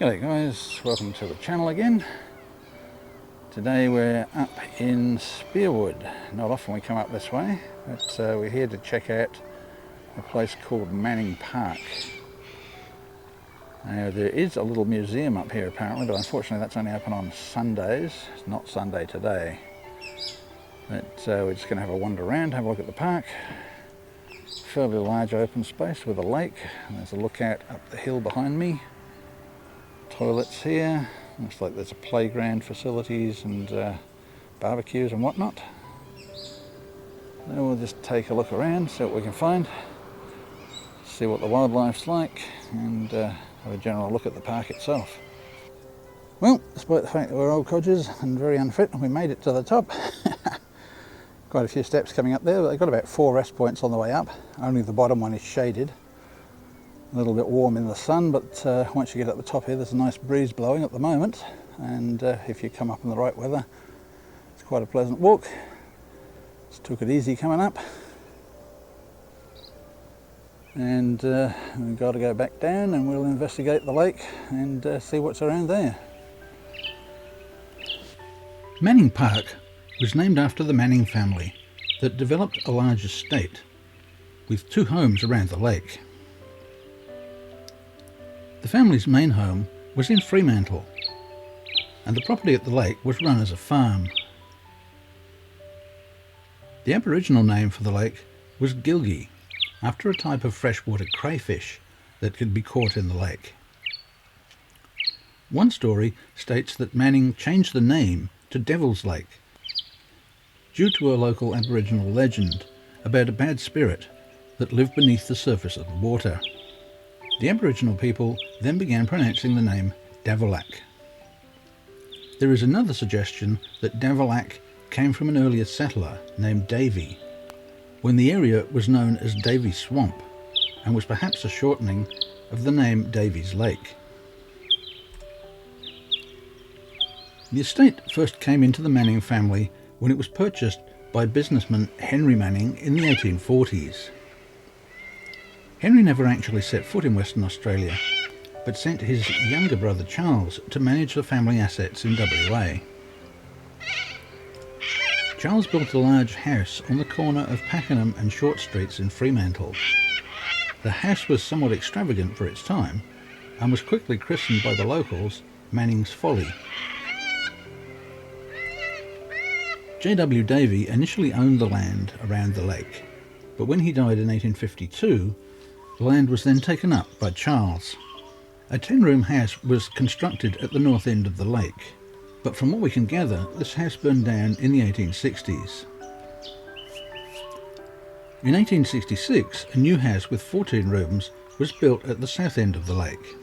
G'day guys, welcome to the channel again. Today we're up in Spearwood. Not often we come up this way, but we're here to check out a place called Manning Park. Now there is a little museum up here apparently, but unfortunately that's only open on Sundays. It's not Sunday today. But we're just going to have a wander around, have a look at the park. Fairly large open space with a lake, and there's a lookout up the hill behind me. Toilets here, looks like there's a playground facilities and barbecues and whatnot. Then we'll just take a look around, see what we can find, see what the wildlife's like, and have a general look at the park itself. Well, despite the fact that we're old codgers and very unfit, we made it to the top. Quite a few steps coming up there, but they've got about 4 rest points on the way up. Only the bottom one is shaded. A little bit warm in the sun, but once you get at the top here there's a nice breeze blowing at the moment, and if you come up in the right weather it's quite a pleasant walk. Just took it easy coming up, and we've got to go back down and we'll investigate the lake and see what's around there. Manning Park was named after the Manning family that developed a large estate with 2 homes around the lake. The family's main home was in Fremantle, and the property at the lake was run as a farm. The Aboriginal name for the lake was Gilgi, after a type of freshwater crayfish that could be caught in the lake. One story states that Manning changed the name to Devil's Lake due to a local Aboriginal legend about a bad spirit that lived beneath the surface of the water. The Aboriginal people then began pronouncing the name Davolac. There is another suggestion that Davolac came from an earlier settler named Davy, when the area was known as Davy Swamp, and was perhaps a shortening of the name Davy's Lake. The estate first came into the Manning family when it was purchased by businessman Henry Manning in the 1840s. Henry never actually set foot in Western Australia, but sent his younger brother Charles to manage the family assets in WA. Charles built a large house on the corner of Pakenham and Short Streets in Fremantle. The house was somewhat extravagant for its time, and was quickly christened by the locals Manning's Folly. J.W. Davy initially owned the land around the lake, but when he died in 1852, the land was then taken up by Charles. A 10-room house was constructed at the north end of the lake, but from what we can gather, this house burned down in the 1860s. In 1866, a new house with 14 rooms was built at the south end of the lake.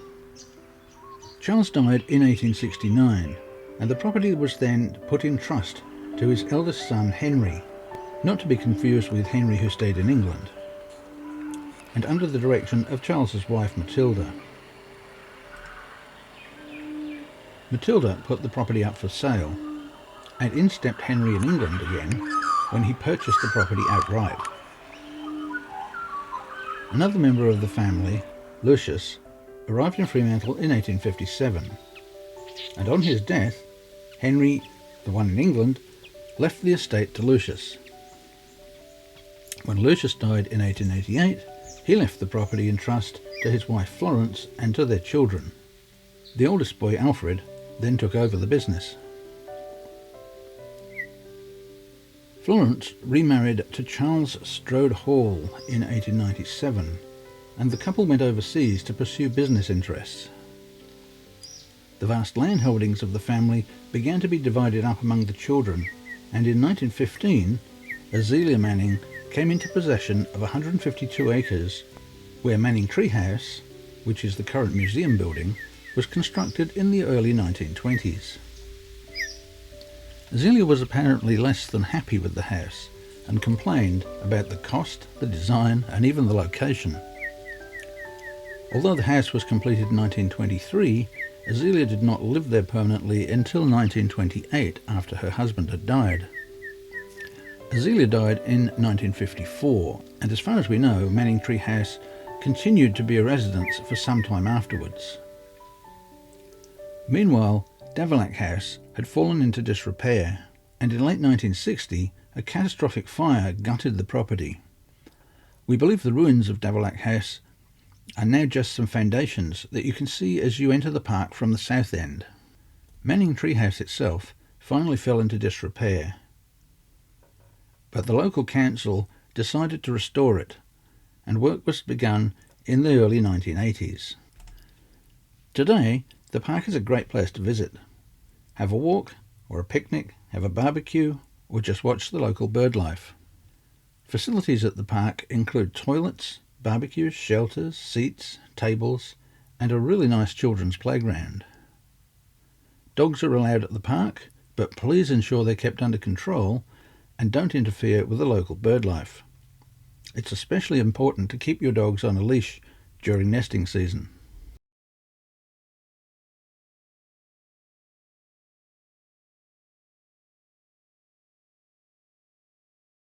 Charles died in 1869, and the property was then put in trust to his eldest son Henry, not to be confused with Henry who stayed in England, and under the direction of Charles's wife Matilda. Matilda put the property up for sale, and in stepped Henry in England again when he purchased the property outright. Another member of the family, Lucius, arrived in Fremantle in 1857, and on his death, Henry, the one in England, left the estate to Lucius. When Lucius died in 1888, he left the property in trust to his wife Florence and to their children. The oldest boy, Alfred, then took over the business. Florence remarried to Charles Strode Hall in 1897, and the couple went overseas to pursue business interests. The vast land holdings of the family began to be divided up among the children, and in 1915, Azelia Manning came into possession of 152 acres, where Manning Tree House, which is the current museum building, was constructed in the early 1920s. Azelia was apparently less than happy with the house, and complained about the cost, the design, and even the location. Although the house was completed in 1923, Azelia did not live there permanently until 1928, after her husband had died. Azelia died in 1954, and as far as we know, Manning Tree House continued to be a residence for some time afterwards. Meanwhile, Davolac House had fallen into disrepair, and in late 1960 a catastrophic fire gutted the property. We believe the ruins of Davolac House are now just some foundations that you can see as you enter the park from the south end. Manning Tree House itself finally fell into disrepair, but the local council decided to restore it, and work was begun in the early 1980s. Today, the park is a great place to visit. Have a walk, or a picnic, have a barbecue, or just watch the local bird life. Facilities at the park include toilets, barbecues, shelters, seats, tables, and a really nice children's playground. Dogs are allowed at the park, but please ensure they're kept under control and don't interfere with the local bird life. It's especially important to keep your dogs on a leash during nesting season.